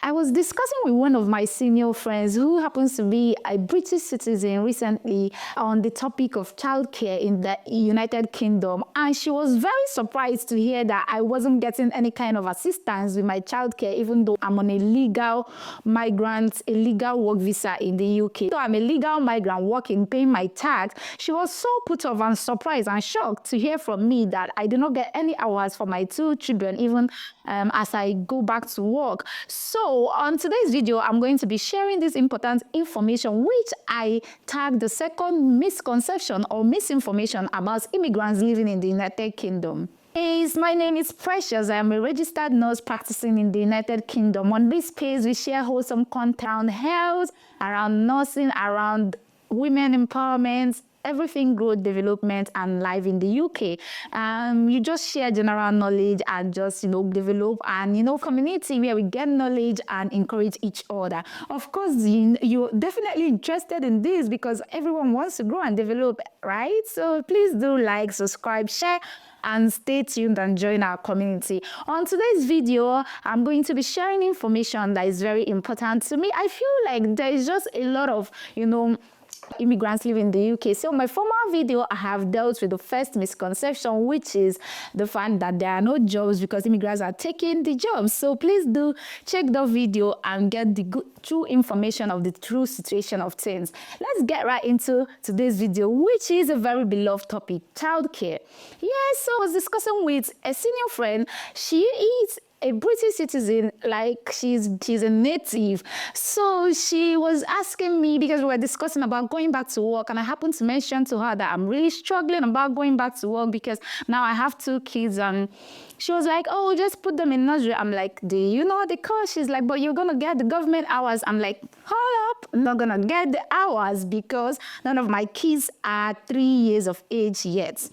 I was discussing with one of my senior friends who happens to be a British citizen recently on the topic of childcare in the United Kingdom, and she was very surprised to hear that I wasn't getting any kind of assistance with my childcare, even though I'm on a legal migrant, a legal work visa in the UK. So I'm a legal migrant working, paying my tax. She was so put off and surprised and shocked to hear from me that I did not get any hours for my two children, even as I go back to work. So on today's video, I'm going to be sharing this important information, which I tagged the second misconception or misinformation about immigrants living in the United Kingdom. My name is Precious. I am a registered nurse practicing in the United Kingdom. On this page, we share wholesome content around health, around nursing, around women empowerment, everything growth, development, and life in the UK. You just share general knowledge and just, develop and, community where we get knowledge and encourage each other. Of course, you're definitely interested in this because everyone wants to grow and develop, right? So please do like, subscribe, share, and stay tuned and join our community. On today's video, I'm going to be sharing information that is very important to me. I feel like there is just a lot of, immigrants live in the UK. So my former video, I have dealt with the first misconception, which is the fact that there are no jobs because immigrants are taking the jobs. So please do check the video and get the true information of the true situation of things. Let's get right into today's video, which is a very beloved topic, childcare. Yes, so I was discussing with a senior friend. She is a British citizen, like she's a native. So she was asking me, because we were discussing about going back to work, and I happened to mention to her that I'm really struggling about going back to work because now I have two kids. And she was like, oh, just put them in nursery. I'm like, do you know the course? She's like, but you're gonna get the government hours. I'm like, hold up, I'm not gonna get the hours because none of my kids are 3 years of age yet.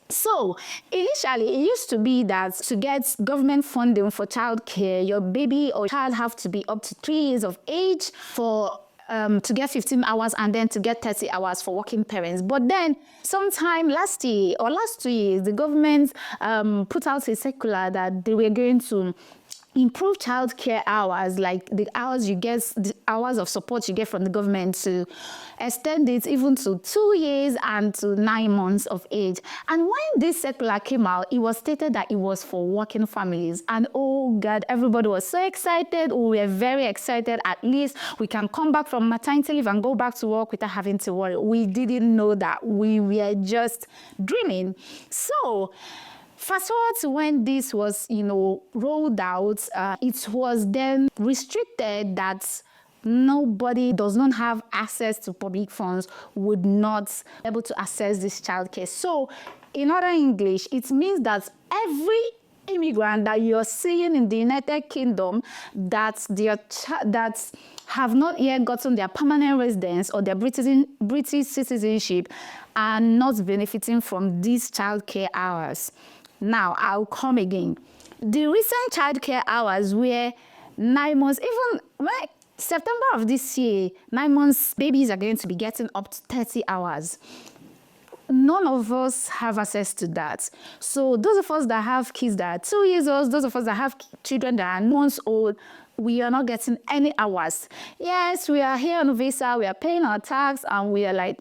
So initially, it used to be that to get government funding for childcare, your baby or child have to be up to 3 years of age for to get 15 hours and then to get 30 hours for working parents. But then sometime last year or last 2 years, the government put out a circular that they were going to improve childcare hours, like the hours you get, the hours of support you get from the government, to extend it even to 2 years and to 9 months of age. And when this circular came out, it was stated that it was for working families. And oh God, everybody was so excited. We were very excited. At least we can come back from maternity leave and go back to work without having to worry. We didn't know that. We were just dreaming. So fast forward to when this was, rolled out, it was then restricted that nobody does not have access to public funds would not be able to access this childcare. So in other English, it means that every immigrant that you're seeing in the United Kingdom that have not yet gotten their permanent residence or their British citizenship are not benefiting from these childcare hours. Now, I'll come again. The recent childcare hours were 9 months, even September of this year, 9 months, babies are going to be getting up to 30 hours. None of us have access to that. So those of us that have kids that are 2 years old, those of us that have children that are months old, we are not getting any hours. Yes, we are here on a visa, we are paying our tax, and we are like,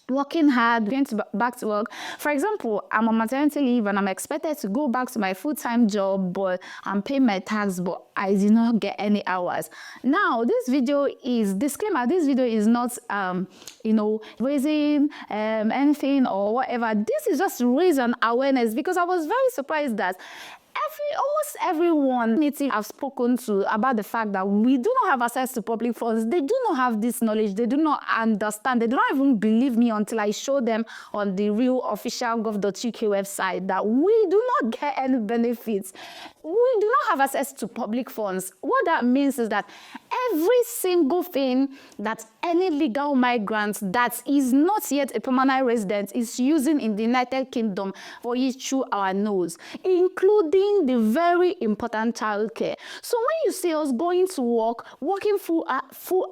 working hard, going back to work. For example, I'm on maternity leave and I'm expected to go back to my full-time job, but I'm paying my tax, but I did not get any hours. Now, this video is, disclaimer, this video is not, raising anything or whatever. This is just raising awareness because I was very surprised that almost everyone native I've spoken to about the fact that we do not have access to public funds. They do not have this knowledge. They do not understand. They do not even believe me until I show them on the real official gov.uk website that we do not get any benefits. We do not have access to public funds. What that means is that every single thing that any legal migrant that is not yet a permanent resident is using in the United Kingdom for it through our nose, including the very important childcare. So when you see us going to work, working full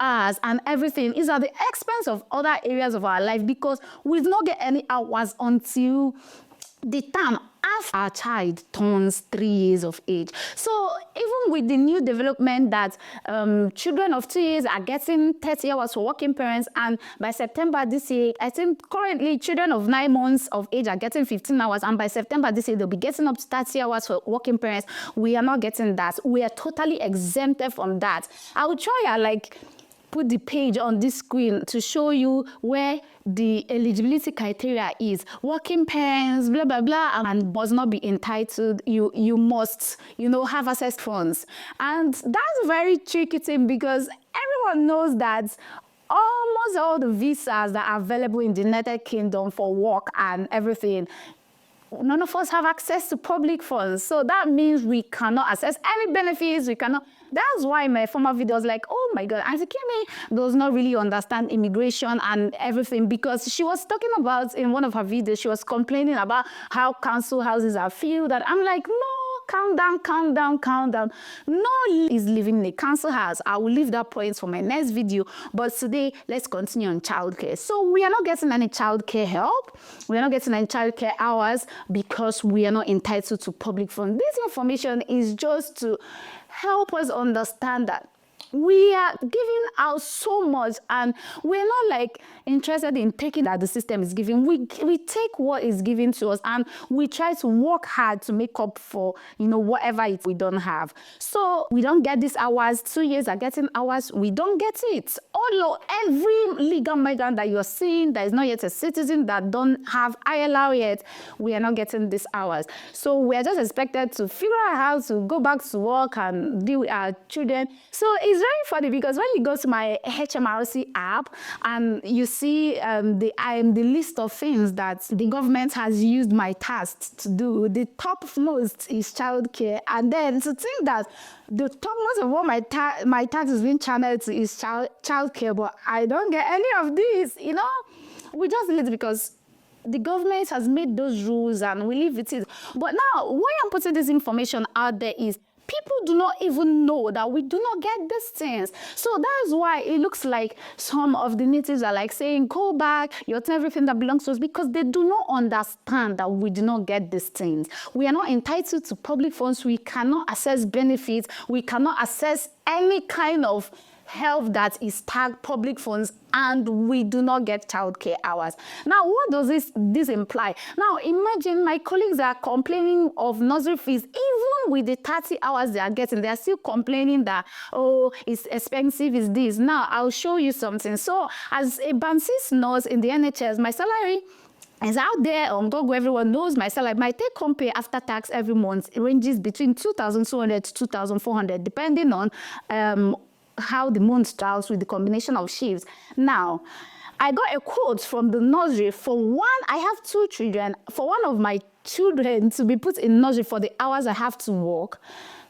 hours and everything is at the expense of other areas of our life because we do not get any hours until the term after our child turns 3 years of age. So even with the new development that children of 2 years are getting 30 hours for working parents, and by September this year, I think currently children of 9 months of age are getting 15 hours, and by September this year, they'll be getting up to 30 hours for working parents. We are not getting that. We are totally exempted from that. I will try and put the page on this screen to show you where the eligibility criteria is. Working parents, blah, blah, blah, and must not be entitled. You must, have access funds. And that's a very tricky thing, because everyone knows that almost all the visas that are available in the United Kingdom for work and everything, none of us have access to public funds. So that means we cannot access any benefits. We cannot. That's why my former video was like, oh my God, Auntie Kimi does not really understand immigration and everything, because she was talking about, in one of her videos, she was complaining about how council houses are filled. And I'm like, no, calm down, calm down, calm down. No is living in a council house. I will leave that point for my next video. But today, let's continue on childcare. So we are not getting any childcare help. We are not getting any childcare hours because we are not entitled to public funds. This information is just to help us understand that we are giving out so much, and we're not interested in taking that the system is giving. We take what is given to us, and we try to work hard to make up for whatever we don't have. So we don't get these hours. 2 years are getting hours. We don't get it. Although every legal migrant that you're seeing that is not yet a citizen, that don't have ILR yet, we are not getting these hours. So we are just expected to figure out how to go back to work and deal with our children. So it's very funny, because when you go to my HMRC app and you see the list of things that the government has used my task to do, the topmost is childcare. And then to think that the topmost of what my tax is being channeled to is childcare, but I don't get any of these, We just leave it because the government has made those rules and we leave it. But now, why I'm putting this information out there is people do not even know that we do not get these things. So that's why it looks like some of the natives are saying, go back, you're taking everything that belongs to us, because they do not understand that we do not get these things. We are not entitled to public funds. We cannot access benefits. We cannot access any kind of help that is tagged public funds, and we do not get childcare hours. Now, what does this imply? Now, imagine my colleagues are complaining of nursery fees. Even with the 30 hours they are getting, they are still complaining that, oh, it's expensive, is this. Now, I'll show you something. So, as a Band 6 nurse in the NHS, my salary is out there on Google. Everyone knows my salary. My take-home pay after tax every month ranges between 2,200 to 2,400, depending on how the month starts with the combination of shifts. Now, I got a quote from the nursery for one. I have 2 children. For one of my children to be put in nursery for the hours I have to work,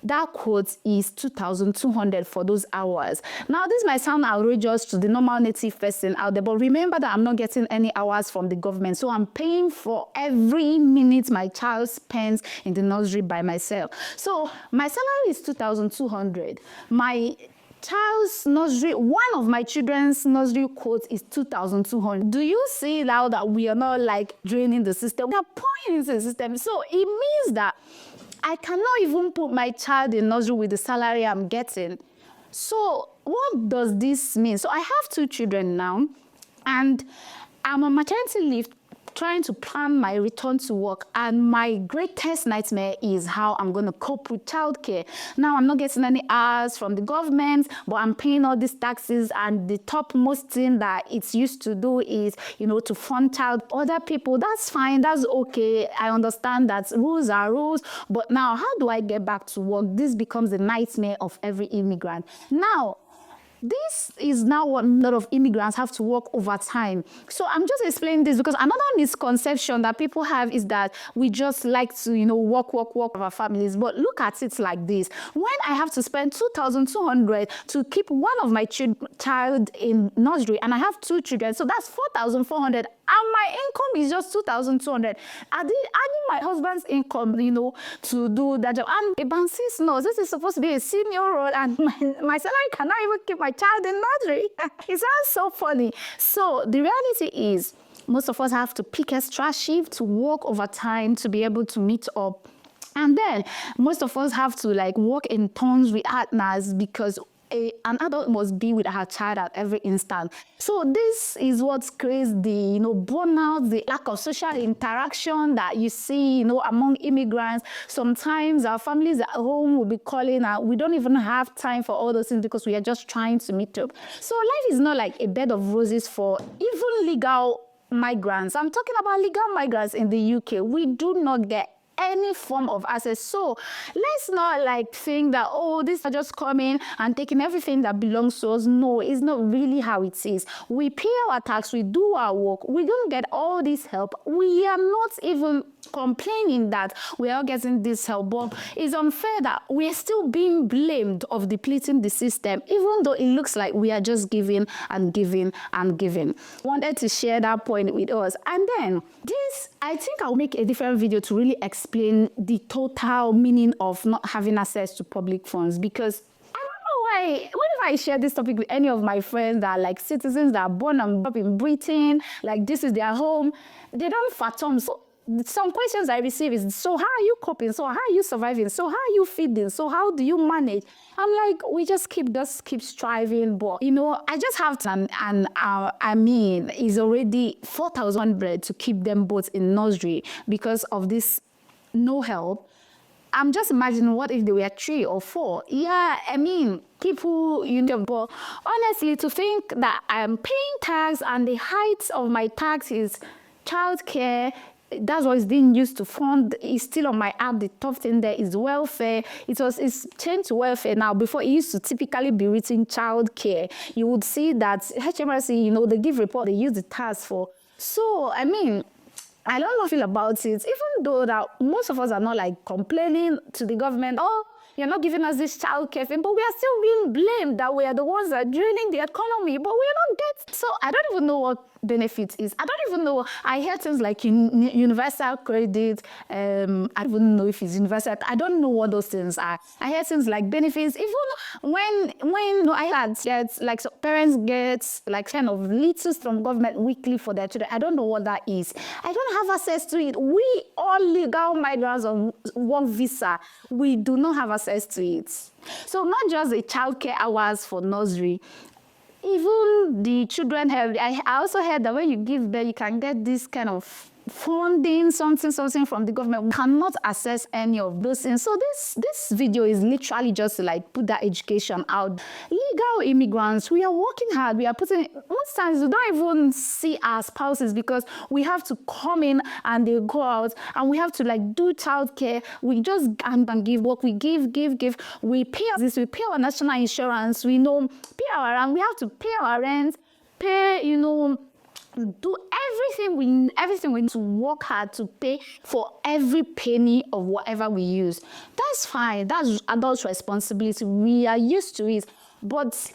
that quote is 2,200 for those hours. Now, this might sound outrageous to the normal native person out there, but remember that I'm not getting any hours from the government. So I'm paying for every minute my child spends in the nursery by myself. So my salary is 2,200. My child's nursery, one of my children's nursery quote is 2,200. Do you see now that we are not draining the system? We are pouring into the system. So it means that I cannot even put my child in nursery with the salary I'm getting. So what does this mean? So I have 2 children now, and I'm on maternity leave, trying to plan my return to work, and my greatest nightmare is how I'm going to cope with childcare. Now, I'm not getting any hours from the government, but I'm paying all these taxes, and the topmost thing that it's used to do is, to fund child other people. That's fine, that's okay. I understand that rules are rules, but now how do I get back to work? This becomes a nightmare of every immigrant. Now, this is now what a lot of immigrants have to work overtime. So I'm just explaining this because another misconception that people have is that we just like to, work with our families. But look at it like this. When I have to spend 2,200 to keep one of my child in nursery, and I have 2 children, so that's 4,400, and my income is just 2,200. Adding my husband's income, to do that job. And a Band 6 nurse, this is supposed to be a senior role, and my salary cannot even keep my child in nursery. It sounds so funny. So the reality is, Most of us have to pick extra shift to work overtime to be able to meet up. And then most of us have to like work in turns with partners because an adult must be with her child at every instant. So this is what creates the burnout, the lack of social interaction that you see among immigrants. Sometimes our families at home will be calling and we don't even have time for all those things because we are just trying to meet up. So life is not like a bed of roses for even legal migrants. I'm talking about legal migrants in the UK. We do not get any form of access. So let's not like think that, oh, these are just coming and taking everything that belongs to us. No, it's not really how it is. We pay our tax, we do our work, we don't get all this help. We are not even complaining that we are getting this help, but it's unfair that we are still being blamed of depleting the system, even though it looks like we are just giving and giving and giving. Wanted to share that point with us. And then this, I think I'll make a different video to really explain the total meaning of not having access to public funds, because I don't know why, whenever I share this topic with any of my friends that are like citizens that are born and brought up in Britain, like this is their home, they don't fathom. So some questions I receive is, so how are you coping? So how are you surviving? So how are you feeding? So how do you manage? I'm like, we just keep striving. But, I just have to, and I mean, it's already 4,100 to keep them both in nursery because of this no help. I'm just imagining what if they were 3 or 4. Yeah, I mean, people, but honestly, to think that I'm paying tax and the height of my tax is childcare, that's what it's being used to fund. It's still on my app. The top thing there is welfare. It's changed to welfare now. Before, it used to typically be written childcare. You would see that HMRC, they give report, they use the task for. So, I mean, I don't know how I feel about it, even though that most of us are not like complaining to the government, oh, you're not giving us this childcare thing, but we are still being blamed that we are the ones that are draining the economy, but we are not getting. So I don't even know what benefit is. I don't even know. I hear things like universal credit. I don't even know if it's universal. I don't know what those things are. I hear things like benefits. Even when I had like so parents get like kind of littles from government weekly for their children. I don't know what that is. I don't have access to it. We all legal migrants on work visa. We do not have access to it. So not just the childcare hours for nursery. Even the children have, I also heard that when you give birth, you can get this kind of funding, something from the government. We cannot access any of those things. So this video is literally just to like put that education out. Legal immigrants, we are working hard. We are putting, most times we don't even see our spouses because we have to come in and they go out and we have to like do childcare. We just and give work. We give. We pay this, we pay our national insurance, pay our rent, we have to pay our rent, do everything we need to work hard to pay for every penny of whatever we use. That's fine. That's adult responsibility. We are used to it. But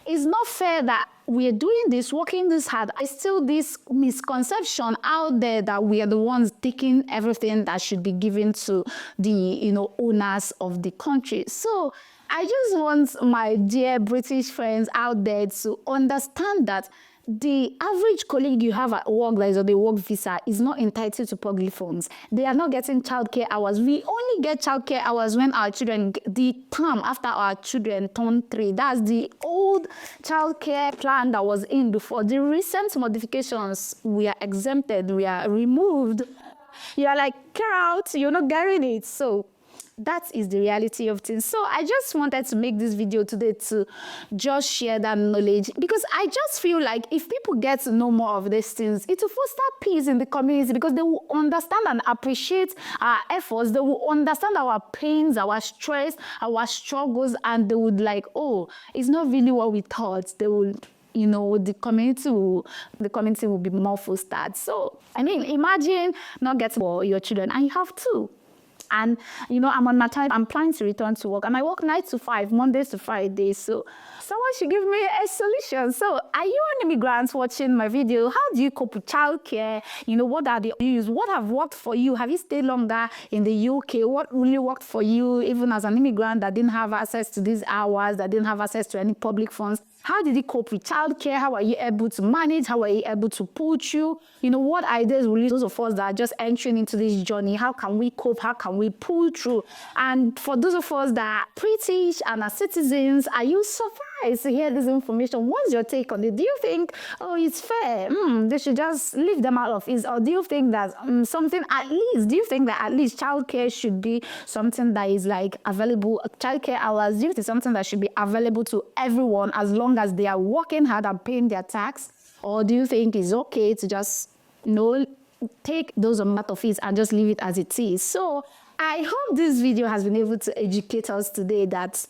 it's not fair that we are doing this, working this hard. There's still this misconception out there that we are the ones taking everything that should be given to the owners of the country. So I just want my dear British friends out there to understand that the average colleague you have at work that is on the work visa is not entitled to public funds. They are not getting childcare hours. We only get childcare hours when our children, the term after our children turn 3. That's the old childcare plan that was in before. The recent modifications, we are exempted, we are removed. You are like, get out, you're not getting it. So that is the reality of things. So I just wanted to make this video today to just share that knowledge, because I just feel like if people get to know more of these things, it will foster peace in the community, because they will understand and appreciate our efforts. They will understand our pains, our stress, our struggles, and they would like, oh, it's not really what we thought. They will, the community will be more fostered. So, I mean, imagine not getting for your children, and you have two. And, I'm on maternity. I'm planning to return to work. And I work 9 to 5, Mondays to Fridays. So someone should give me a solution. So are you an immigrant watching my video? How do you cope with childcare? What are the issues? What have worked for you? Have you stayed longer in the UK? What really worked for you, even as an immigrant that didn't have access to these hours, that didn't have access to any public funds? How did you cope with childcare? How are you able to manage? How are you able to pull through? What ideas will those of us that are just entering into this journey, how can we cope? How can we pull through? And for those of us that are British and are citizens, are you surprised to hear this information? What's your take on it? Do you think, it's fair? They should just leave them out of it? Or do you think that do you think that at least childcare should be something that is like available, childcare hours, do you think something that should be available to everyone as long as they are working hard and paying their tax? Or do you think it's okay to just, take those amount of it and just leave it as it is? So I hope this video has been able to educate us today that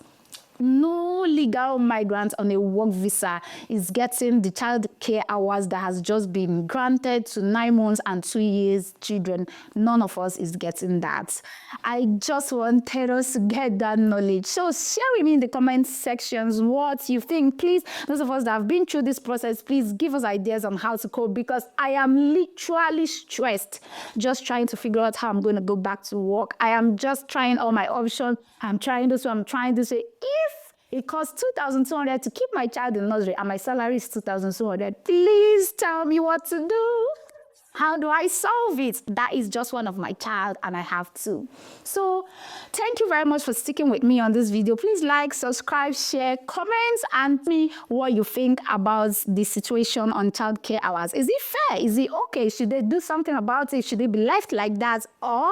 no legal migrant on a work visa is getting the child care hours that has just been granted to 9 months and 2 years children. None of us is getting that. I just wanted us to get that knowledge. So share with me in the comment sections what you think. Please, those of us that have been through this process, please give us ideas on how to cope, because I am literally stressed just trying to figure out how I'm going to go back to work. I am just trying all my options. I'm trying this way, I'm trying this way. If it costs 2,200 to keep my child in nursery and my salary is 2,200, please tell me what to do. How do I solve it? That is just one of my child and I have two. So thank you very much for sticking with me on this video. Please like, subscribe, share, comment, and tell me what you think about the situation on childcare hours. Is it fair? Is it okay? Should they do something about it? Should it be left like that? Or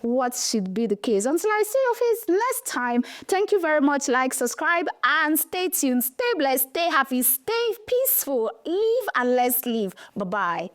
what should be the case? Until I see your face next time, thank you very much. Like, subscribe, and stay tuned. Stay blessed, stay happy, stay peaceful. Live and let's live. Bye-bye.